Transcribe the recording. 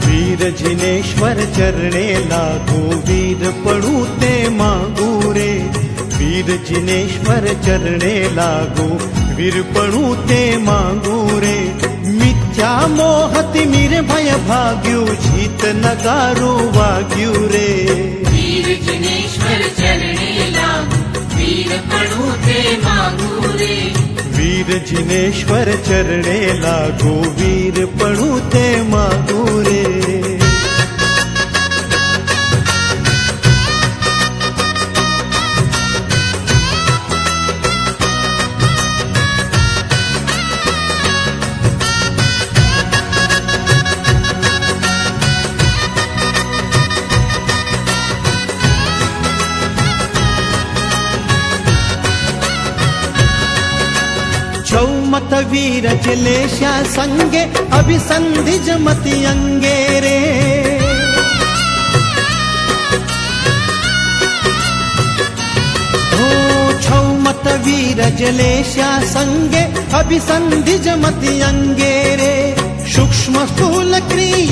वीर जिनेश्वर चरणे लागू वीर पडू ते मागू रे वीर जिनेश्वर चरणे लागू वीर पडू ते मागू रे मिथ्या मोहति निर्भय भाग्यू जीत नगारू वाग्यू रे वीर जिनेश्वर चरणे लागू वीर पडू ते मागू रे वीर जिनेश्वर चरणे लागू वीर पडू ते मागू रे छौमत वीर जलेशा संगे अभिसंधि जमति अंगे रे हो छौमत वीर जलेशा संगे अभिसंधि जमति अंगे रे सूक्ष्म स्थूल क्रिया